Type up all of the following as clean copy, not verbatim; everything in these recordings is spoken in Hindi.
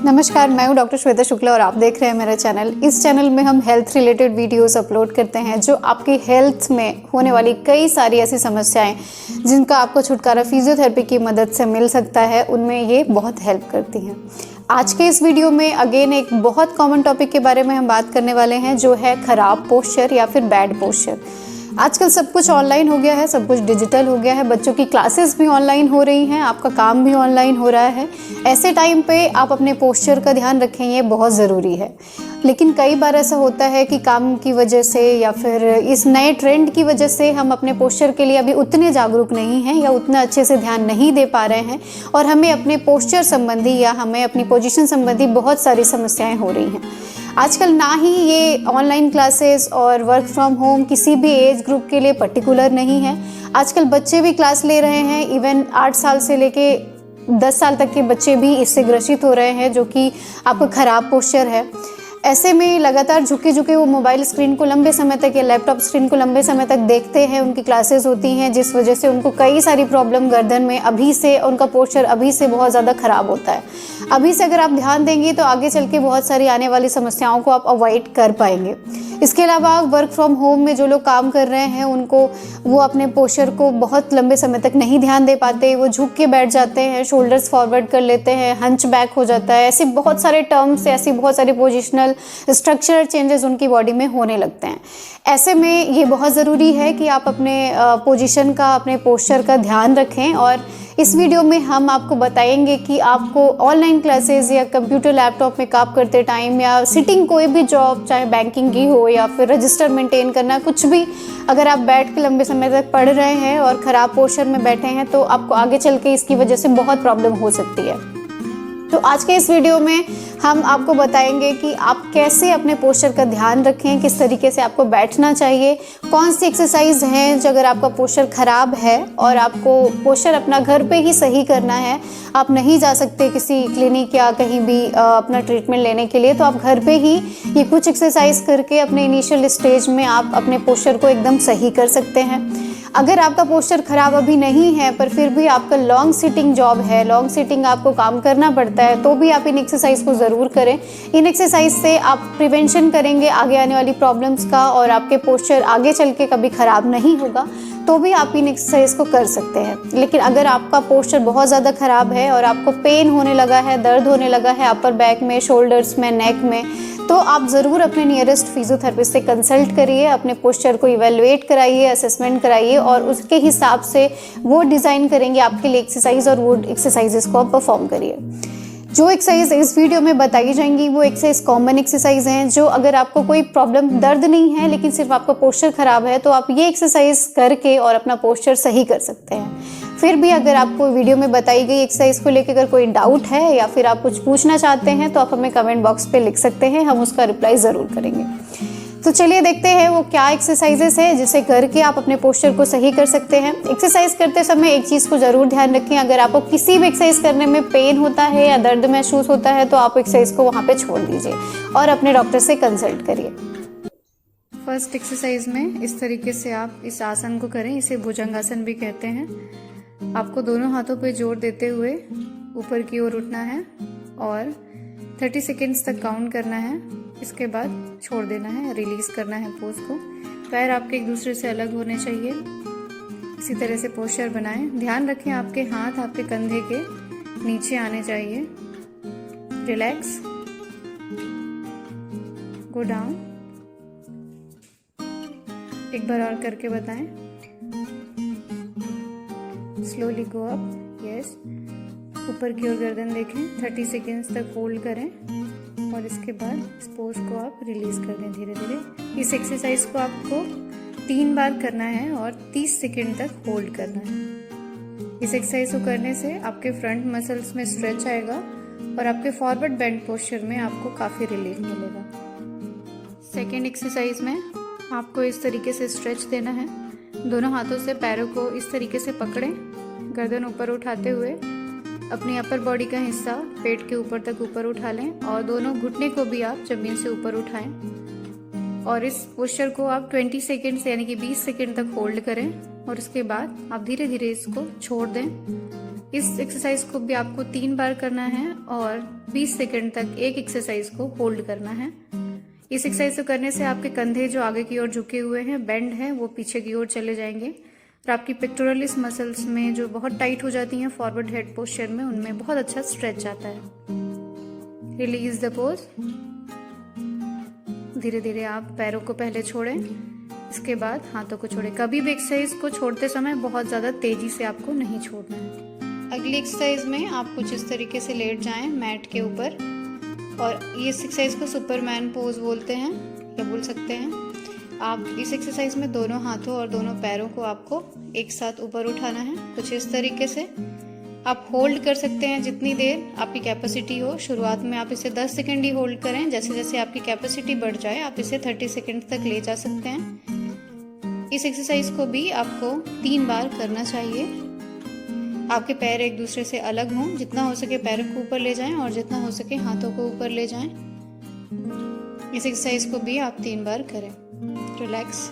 नमस्कार, मैं हूं डॉक्टर श्वेता शुक्ला और आप देख रहे हैं मेरा चैनल। इस चैनल में हम हेल्थ रिलेटेड वीडियोस अपलोड करते हैं जो आपकी हेल्थ में होने वाली कई सारी ऐसी समस्याएं जिनका आपको छुटकारा फिजियोथेरेपी की मदद से मिल सकता है, उनमें ये बहुत हेल्प करती हैं। आज के इस वीडियो में अगेन एक बहुत कॉमन टॉपिक के बारे में हम बात करने वाले हैं, जो है खराब पोस्चर या फिर बैड पोस्चर। आजकल सब कुछ ऑनलाइन हो गया है, सब कुछ डिजिटल हो गया है, बच्चों की क्लासेस भी ऑनलाइन हो रही हैं, आपका काम भी ऑनलाइन हो रहा है। ऐसे टाइम पे आप अपने पोस्चर का ध्यान रखें, ये बहुत ज़रूरी है। लेकिन कई बार ऐसा होता है कि काम की वजह से या फिर इस नए ट्रेंड की वजह से हम अपने पोस्चर के लिए अभी उतने जागरूक नहीं हैं या उतना अच्छे से ध्यान नहीं दे पा रहे हैं, और हमें अपने पोस्चर संबंधी या हमें अपनी पोजीशन संबंधी बहुत सारी समस्याएं हो रही हैं। आजकल ना ही ये ऑनलाइन क्लासेस और वर्क फ्रॉम होम किसी भी एज ग्रुप के लिए पर्टिकुलर नहीं है। आजकल बच्चे भी क्लास ले रहे हैं, इवन 8 साल से लेके 10 साल तक के बच्चे भी इससे ग्रसित हो रहे हैं, जो कि आपका ख़राब पोस्चर है। ऐसे में लगातार झुके झुके वो मोबाइल स्क्रीन को लंबे समय तक या लैपटॉप स्क्रीन को लंबे समय तक देखते हैं, उनकी क्लासेस होती हैं, जिस वजह से उनको कई सारी प्रॉब्लम गर्दन में अभी से, उनका पोस्चर अभी से बहुत ज़्यादा ख़राब होता है। अभी से अगर आप ध्यान देंगे तो आगे चल के बहुत सारी आने वाली समस्याओं को आप अवॉइड कर पाएंगे। इसके अलावा वर्क फ्रॉम होम में जो लोग काम कर रहे हैं, उनको वो अपने पोस्चर को बहुत लंबे समय तक नहीं ध्यान दे पाते, वो झुक के बैठ जाते हैं, शोल्डर्स फॉरवर्ड कर लेते हैं, हंच बैक हो जाता है। ऐसे बहुत सारे टर्म्स, ऐसी बहुत सारे पोजिशनल स्ट्रक्चरल चेंजेस उनकी बॉडी में होने लगते हैं। ऐसे में ये बहुत ज़रूरी है कि आप अपने पोजीशन का, अपने पोस्चर का ध्यान रखें। और इस वीडियो में हम आपको बताएंगे कि आपको ऑनलाइन क्लासेस या कंप्यूटर लैपटॉप में काम करते टाइम या सिटिंग कोई भी जॉब, चाहे बैंकिंग की हो या फिर रजिस्टर मेंटेन करना, कुछ भी, अगर आप बैठ के लंबे समय तक पढ़ रहे हैं और ख़राब पोस्चर में बैठे हैं तो आपको आगे चल के इसकी वजह से बहुत प्रॉब्लम हो सकती है। तो आज के इस वीडियो में हम आपको बताएंगे कि आप कैसे अपने पोस्चर का ध्यान रखें, किस तरीके से आपको बैठना चाहिए, कौन सी एक्सरसाइज हैं जो अगर आपका पोस्चर ख़राब है और आपको पोस्चर अपना घर पे ही सही करना है, आप नहीं जा सकते किसी क्लिनिक या कहीं भी अपना ट्रीटमेंट लेने के लिए, तो आप घर पे ही ये कुछ एक्सरसाइज करके अपने इनिशियल स्टेज में आप अपने पोस्चर को एकदम सही कर सकते हैं। अगर आपका पोस्चर ख़राब अभी नहीं है पर फिर भी आपका लॉन्ग सिटिंग जॉब है, लॉन्ग सिटिंग आपको काम करना पड़ता है, तो भी आप इन एक्सरसाइज को ज़रूर करें। इन एक्सरसाइज से आप प्रिवेंशन करेंगे आगे आने वाली प्रॉब्लम्स का, और आपके पोस्चर आगे चल के कभी ख़राब नहीं होगा, तो भी आप इन एक्सरसाइज को कर सकते हैं। लेकिन अगर आपका पोस्चर बहुत ज़्यादा ख़राब है और आपको पेन होने लगा है, दर्द होने लगा है अपर बैक में, शोल्डर्स में, नेक में, तो आप ज़रूर अपने नियरेस्ट फिजियोथेरेपिस्ट से कंसल्ट करिए, अपने पोस्चर को इवेलुएट कराइए, असेसमेंट कराइए, और उसके हिसाब से वो डिज़ाइन करेंगे आपके लिए एक्सरसाइज, और वो एक्सरसाइजेस को आप परफॉर्म करिए। जो एक्सरसाइज इस वीडियो में बताई जाएंगी वो एक्सरसाइज कॉमन एक्सरसाइज हैं, जो अगर आपको कोई प्रॉब्लम, दर्द नहीं है लेकिन सिर्फ आपका पोस्चर ख़राब है, तो आप ये एक्सरसाइज करके और अपना पोस्चर सही कर सकते हैं। फिर भी अगर आपको वीडियो में बताई गई एक्सरसाइज को लेकर अगर कोई डाउट है या फिर आप कुछ पूछना चाहते हैं तो आप हमें कमेंट बॉक्स पे लिख सकते हैं, हम उसका रिप्लाई ज़रूर करेंगे। तो चलिए देखते हैं वो क्या एक्सरसाइजेस है जिसे करके आप अपने पोस्चर को सही कर सकते हैं। एक्सरसाइज करते समय एक चीज़ को ज़रूर ध्यान रखें, अगर आपको किसी भी एक्सरसाइज करने में पेन होता है या दर्द महसूस होता है तो आप एक्सरसाइज को वहाँ पे छोड़ दीजिए और अपने डॉक्टर से कंसल्ट करिए। फर्स्ट एक्सरसाइज में इस तरीके से आप इस आसन को करें, इसे भुजंगासन भी कहते हैं। आपको दोनों हाथों पे जोर देते हुए ऊपर की ओर उठना है और 30 सेकेंड्स तक काउंट करना है। इसके बाद छोड़ देना है, रिलीज करना है पोज को। पैर आपके एक दूसरे से अलग होने चाहिए। इसी तरह से पोस्चर बनाएं। ध्यान रखें आपके हाथ आपके कंधे के नीचे आने चाहिए। Relax, go down. एक बार और करके बताएं। Slowly go up, yes. ऊपर की ओर गर्दन देखें, 30 सेकेंड्स तक होल्ड करें और इसके बाद इस पोज को आप रिलीज कर दें धीरे धीरे। इस एक्सरसाइज को आपको 3 बार करना है और 30 सेकेंड तक होल्ड करना है। इस एक्सरसाइज को करने से आपके फ्रंट मसल्स में स्ट्रेच आएगा और आपके फॉरवर्ड बेंड पोस्चर में आपको काफ़ी रिलीफ मिलेगा। सेकेंड एक्सरसाइज में आपको इस तरीके से स्ट्रेच देना है। दोनों हाथों से पैरों को इस तरीके से पकड़ें, गर्दन ऊपर उठाते हुए अपनी अपर बॉडी का हिस्सा पेट के ऊपर तक ऊपर उठा लें और दोनों घुटने को भी आप जमीन से ऊपर उठाएं और इस पोस्चर को आप 20 सेकेंड्स यानी कि 20 सेकेंड तक होल्ड करें और उसके बाद आप धीरे धीरे इसको छोड़ दें इस एक्सरसाइज को भी आपको 3 बार करना है और 20 सेकंड तक एक एक्सरसाइज को होल्ड करना है। इस एक्सरसाइज को करने से आपके कंधे जो आगे की ओर झुके हुए हैं, बेंड है, वो पीछे की ओर चले जाएंगे और आपकी पेक्टोरलिस मसल्स में जो बहुत टाइट हो जाती हैं फॉरवर्ड हेड पोस्चर में, उनमें बहुत अच्छा स्ट्रेच आता है। Release the pose. धीरे धीरे आप पैरों को पहले छोड़ें, इसके बाद हाथों को छोड़ें। कभी भी एक्सरसाइज को छोड़ते समय बहुत ज़्यादा तेजी से आपको नहीं छोड़ना है। अगली एक्सरसाइज में आप कुछ इस तरीके से लेट जाएं मैट के ऊपर, और ये एक्सरसाइज को सुपरमैन पोज बोलते हैं या बोल सकते हैं। आप इस एक्सरसाइज में दोनों हाथों और दोनों पैरों को आपको एक साथ ऊपर उठाना है, कुछ इस तरीके से। आप होल्ड कर सकते हैं जितनी देर आपकी कैपेसिटी हो। शुरुआत में आप इसे 10 सेकंड ही होल्ड करें, जैसे जैसे आपकी कैपेसिटी बढ़ जाए आप इसे 30 सेकंड तक ले जा सकते हैं। इस एक्सरसाइज को भी आपको 3 बार करना चाहिए। आपके पैर एक दूसरे से अलग हों, जितना हो सके पैरों को ऊपर ले जाएं और जितना हो सके हाथों को ऊपर ले जाएं। इस एक्सरसाइज को भी आप 3 बार करें। रिलैक्स।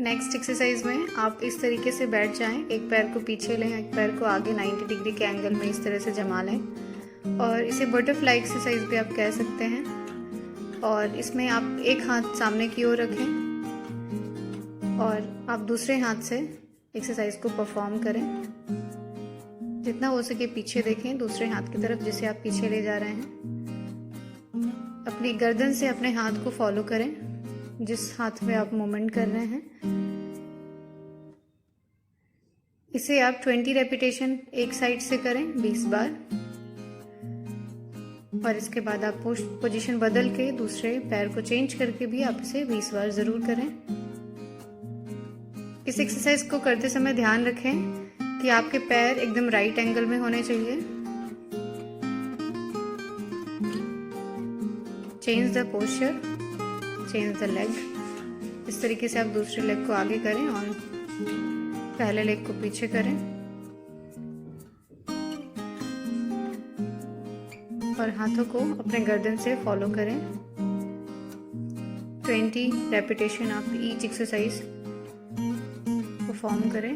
नेक्स्ट एक्सरसाइज में आप इस तरीके से बैठ जाएं, एक पैर को पीछे लें, एक पैर को आगे 90 डिग्री के एंगल में इस तरह से जमा लें, और इसे बटरफ्लाई एक्सरसाइज भी आप कह सकते हैं। और इसमें आप एक हाथ सामने की ओर रखें और आप दूसरे हाथ से एक्सरसाइज को परफॉर्म करें। जितना हो सके पीछे देखें, दूसरे हाथ की तरफ जिसे आप पीछे ले जा रहे हैं। अपनी गर्दन से अपने हाथ को फॉलो करें, जिस हाथ में आप मूवमेंट कर रहे हैं। इसे आप 20 रेपिटेशन एक साइड से करें 20 बार, और इसके बाद आप पोजीशन बदल के दूसरे पैर को चेंज करके भी आप इसे 20 बार जरूर करें। इस एक्सरसाइज को करते समय ध्यान रखें कि आपके पैर एकदम राइट एंगल में होने चाहिए। Change the posture, change the leg. इस तरीके से आप दूसरे लेग को आगे करें और पहले लेग को पीछे करें, और हाथों को अपने गर्दन से फॉलो करें। 20 रेपिटेशन आप ईच एक्सरसाइज परफॉर्म करें।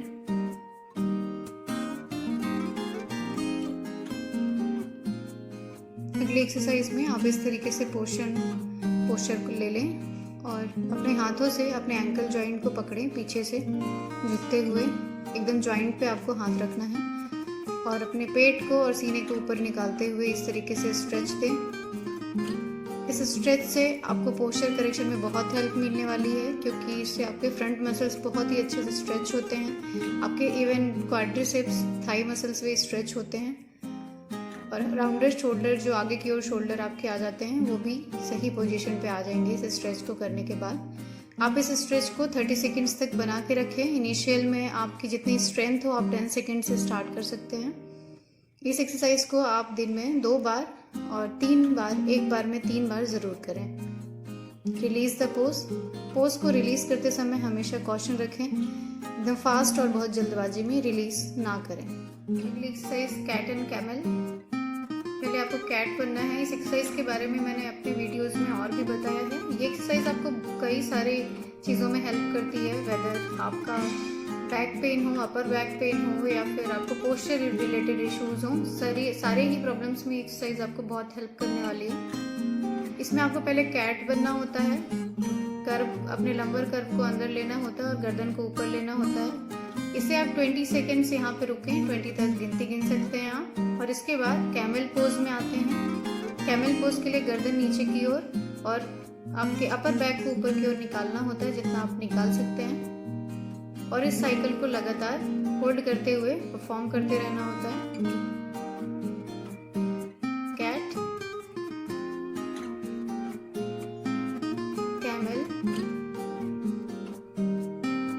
अगली एक्सरसाइज में आप इस तरीके से पोस्चर को ले लें और अपने हाथों से अपने एंकल जॉइंट को पकड़ें, पीछे से झुकते हुए एकदम जॉइंट पे आपको हाथ रखना है, और अपने पेट को और सीने को ऊपर निकालते हुए इस तरीके से स्ट्रेच दें। इस स्ट्रेच से आपको पोस्चर करेक्शन में बहुत हेल्प मिलने वाली है, क्योंकि इससे आपके फ्रंट मसल्स बहुत ही अच्छे से स्ट्रेच होते हैं। आपके इवन क्वाड्रिसेप्स, थाई मसल्स भी स्ट्रेच होते हैं, और राउंडेड शोल्डर जो आगे की ओर शोल्डर आपके आ जाते हैं वो भी सही पोजीशन पे आ जाएंगे इस स्ट्रेच को करने के बाद। आप इस स्ट्रेच को 30 सेकंड्स तक बना के रखें। इनिशियल में आपकी जितनी स्ट्रेंथ हो आप 10 सेकंड से स्टार्ट कर सकते हैं। इस एक्सरसाइज को आप दिन में 2 बार और 3 बार, एक बार में 3 बार ज़रूर करें। रिलीज द पोज को रिलीज करते समय हमेशा कॉशन रखें, एकदम फास्ट और बहुत जल्दबाजी में रिलीज ना करें। अगली एक्सरसाइज कैट एंड कैमल। पहले आपको कैट बनना है। इस एक्सरसाइज के बारे में मैंने अपने वीडियोस में और भी बताया है। ये एक्सरसाइज आपको कई सारे चीज़ों में हेल्प करती है, वेदर आपका बैक पेन हो, अपर बैक पेन हो, या फिर आपको पोस्चर रिलेटेड इश्यूज हों, सारे ही प्रॉब्लम्स में एक्सरसाइज आपको बहुत हेल्प करने वाली है। इसमें आपको पहले कैट बनना होता है। कर्व, अपने लंबर कर्व को अंदर लेना होता है और गर्दन को ऊपर लेना होता है। इसे आप 20 सेकेंड्स यहाँ पे रुकें, 20 तक गिनती गिन सकते हैं आप। और इसके बाद कैमल पोज में आते हैं। कैमल पोज के लिए गर्दन नीचे की ओर और आपके अपर बैक को ऊपर की ओर निकालना होता है, जितना आप निकाल सकते हैं, और इस साइकिल को लगातार होल्ड करते हुए परफॉर्म करते रहना होता है। Cat, camel.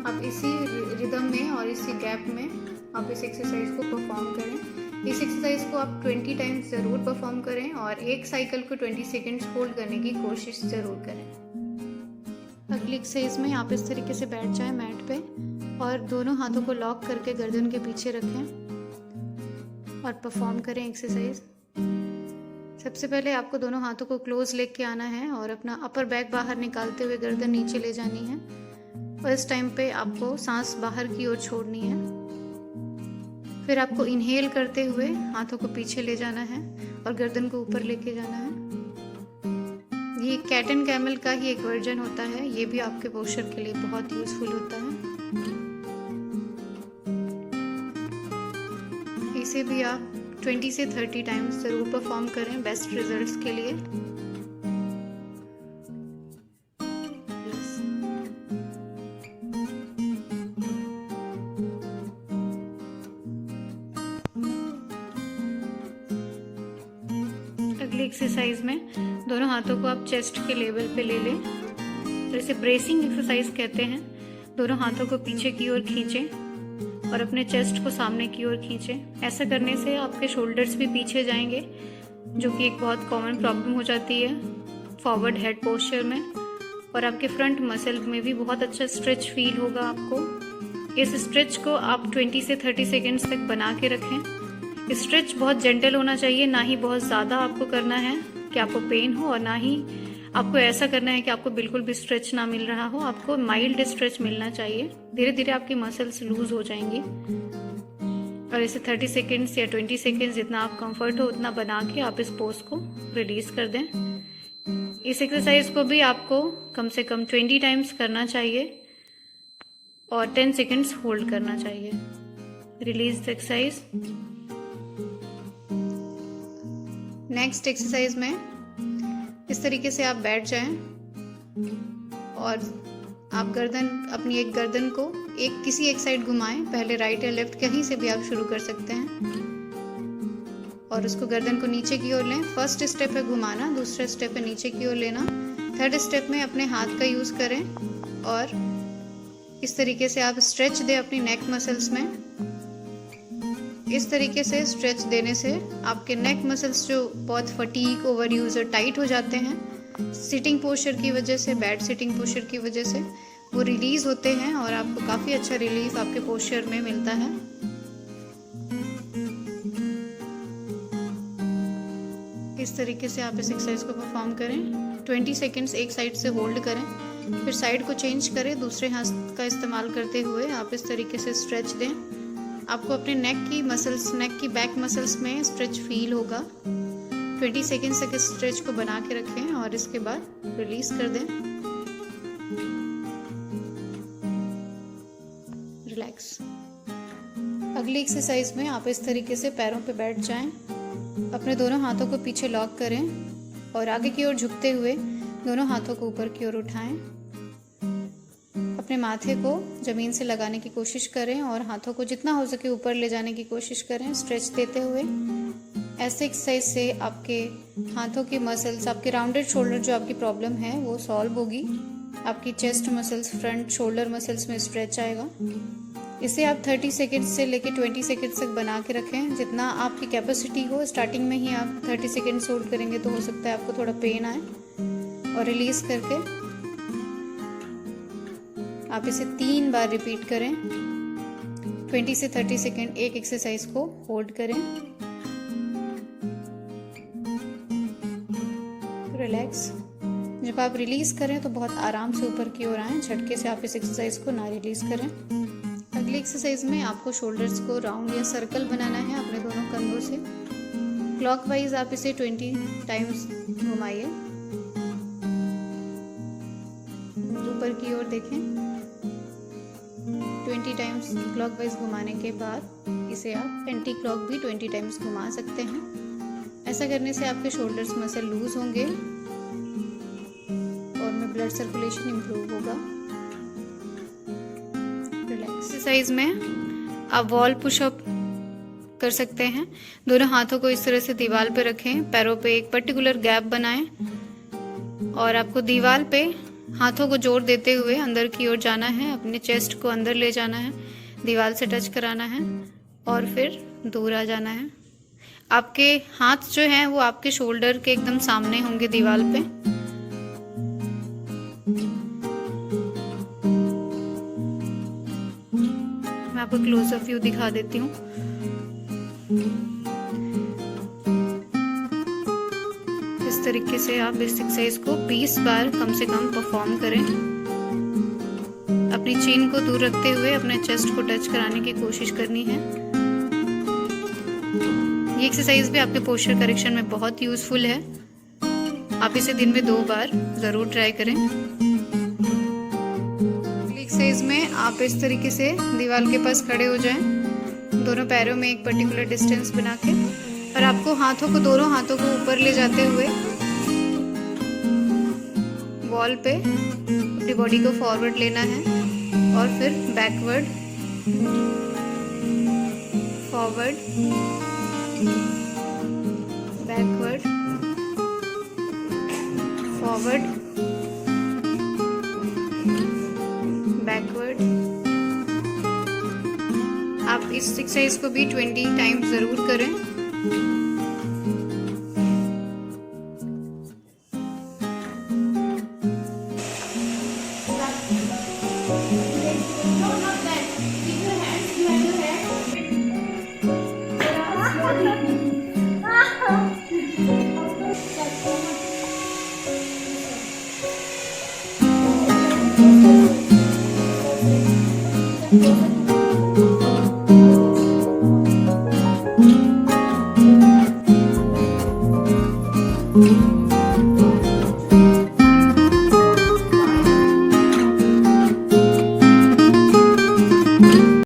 आप इसी रिदम में और इसी गैप में आप इस एक्सरसाइज को परफॉर्म करें। इस एक्सरसाइज को आप 20 टाइम्स ज़रूर परफॉर्म करें और एक साइकिल को 20 सेकेंड्स होल्ड करने की कोशिश ज़रूर करें। अगली एक्सरसाइज में आप इस तरीके से बैठ जाएं मैट पे और दोनों हाथों को लॉक करके गर्दन के पीछे रखें और परफॉर्म करें एक्सरसाइज। सबसे पहले आपको दोनों हाथों को क्लोज लेके आना है और अपना अपर बैक बाहर निकालते हुए गर्दन नीचे ले जानी है, और इस टाइम पे आपको सांस बाहर की ओर छोड़नी है। फिर आपको इनहेल करते हुए हाथों को पीछे ले जाना है और गर्दन को ऊपर लेके जाना है। ये कैट एंड कैमल का ही एक वर्जन होता है, ये भी आपके पोस्चर के लिए बहुत यूजफुल होता है। इसे भी आप 20 से 30 टाइम्स जरूर परफॉर्म करें बेस्ट रिजल्ट्स के लिए। अगली एक्सरसाइज में दोनों हाथों को आप चेस्ट के लेवल पे ले लें, तो इसे ब्रेसिंग एक्सरसाइज कहते हैं। दोनों हाथों को पीछे की ओर खींचें और अपने चेस्ट को सामने की ओर खींचें। ऐसा करने से आपके शोल्डर्स भी पीछे जाएंगे, जो कि एक बहुत कॉमन प्रॉब्लम हो जाती है फॉरवर्ड हेड पोस्चर में, और आपके फ्रंट मसल में भी बहुत अच्छा स्ट्रेच फील होगा आपको। इस स्ट्रेच को आप 20 से 30 सेकेंड्स तक बना के रखें। स्ट्रेच बहुत जेंटल होना चाहिए, ना ही बहुत ज़्यादा आपको करना है कि आपको पेन हो, और ना ही आपको ऐसा करना है कि आपको बिल्कुल भी स्ट्रेच ना मिल रहा हो। आपको माइल्ड स्ट्रेच मिलना चाहिए। धीरे धीरे आपकी मसल्स लूज हो जाएंगी, और इसे 30 सेकेंड्स या 20 सेकेंड्स जितना आप कंफर्ट हो उतना बना के आप इस पोज को रिलीज कर दें। इस एक्सरसाइज को भी आपको कम से कम 20 टाइम्स करना चाहिए और 10 सेकेंड्स होल्ड करना चाहिए। Release the exercise. Next exercise में इस तरीके से आप बैठ जाएं और आप अपनी एक गर्दन को किसी एक साइड घुमाएं। पहले राइट या लेफ्ट, कहीं से भी आप शुरू कर सकते हैं, और उसको गर्दन को नीचे की ओर लें। फर्स्ट स्टेप है घुमाना, दूसरा स्टेप है नीचे की ओर लेना, थर्ड स्टेप में अपने हाथ का यूज करें और इस तरीके से आप स्ट्रेच दें अपनी नेक मसल्स में। इस तरीके से स्ट्रेच देने से आपके नेक मसल्स जो बहुत फटीग, ओवर यूज और टाइट हो जाते हैं सिटिंग पोस्चर की वजह से, बैड सिटिंग पोस्चर की वजह से, वो रिलीज होते हैं और आपको काफ़ी अच्छा रिलीफ आपके पोस्चर में मिलता है। इस तरीके से आप इस एक्सरसाइज को परफॉर्म करें। 20 सेकेंड्स एक साइड से होल्ड करें, फिर साइड को चेंज करें, दूसरे हाथ का इस्तेमाल करते हुए आप इस तरीके से स्ट्रेच दें। आपको अपने नेक की बैक मसल्स में स्ट्रेच फील होगा। 20 सेकेंड्स तक इस स्ट्रेच को बना के रखें और इसके बाद रिलीज कर दें। रिलैक्स। अगली एक्सरसाइज में आप इस तरीके से पैरों पे बैठ जाएं, अपने दोनों हाथों को पीछे लॉक करें और आगे की ओर झुकते हुए दोनों हाथों को ऊपर की ओर उठाएं। अपने माथे को जमीन से लगाने की कोशिश करें और हाथों को जितना हो सके ऊपर ले जाने की कोशिश करें, स्ट्रेच देते हुए। ऐसे एक्सरसाइज से आपके हाथों की मसल्स, आपके राउंडेड शोल्डर जो आपकी प्रॉब्लम है वो सॉल्व होगी। आपकी chest muscles, front shoulder muscles में स्ट्रेच आएगा। इसे आप 30 सेकेंड्स से लेकर 20 सेकेंड्स तक बना के रखें, जितना आपकी कैपेसिटी हो। स्टार्टिंग में ही आप 30 सेकेंड्स होल्ड करेंगे तो हो सकता है आपको थोड़ा पेन आए, और रिलीज करके आप इसे 3 बार रिपीट करें। 20 से 30 सेकेंड एक एक्सरसाइज को होल्ड करें। रिलैक्स। जब आप रिलीज करें तो बहुत आराम से ऊपर की ओर आएं, झटके से आप इस एक्सरसाइज को ना रिलीज करें। अगली एक्सरसाइज में आपको शोल्डर्स को राउंड या सर्कल बनाना है अपने दोनों कंधों से। क्लॉकवाइज आप इसे 20 टाइम्स घुमाइए, ऊपर की ओर देखें। 20 टाइम्स क्लॉकवाइज घुमाने के बाद इसे आप एंटी क्लॉक भी 20 टाइम्स घुमा सकते हैं। ऐसा करने से आपके शोल्डर्स मसल लूज होंगे और में ब्लड सर्कुलेशन इंप्रूव होगा। एक्सरसाइज में आप वॉल पुशअप कर सकते हैं। दोनों हाथों को इस तरह से दीवार पे रखें, पैरों पे एक पर्टिकुलर गैप बनाएं और आपको दीवार पे हाथों को जोर देते हुए अंदर की ओर जाना है। अपने चेस्ट को अंदर ले जाना है, दीवार से टच कराना है और फिर दूर आ जाना है। आपके हाथ जो हैं वो आपके शोल्डर के एकदम सामने होंगे दीवार पे। मैं आपको क्लोजअप व्यू दिखा देती हूँ। इस तरीके से आप इस एक्सरसाइज को 20 बार कम से कम परफॉर्म करें। अपनी चीन को दूर रखते हुए अपने चेस्ट को टच कराने की कोशिश करनी है ये एक्सरसाइज भी आपके पोस्चर करेक्शन में बहुत यूजफुल है। आप इसे दिन में 2 बार ज़रूर ट्राई करें। एक्सरसाइज में आप इस तरीके से दीवार के पास खड़े हो जाएं, दोनों पैरों में एक पर्टिकुलर डिस्टेंस बना के, और आपको दोनों हाथों को ऊपर ले जाते हुए वॉल पे अपनी बॉडी को फॉरवर्ड लेना है और फिर backward, forward, backward, forward, backward. आप इस एक्सरसाइज को भी 20 टाइम्स ज़रूर करें।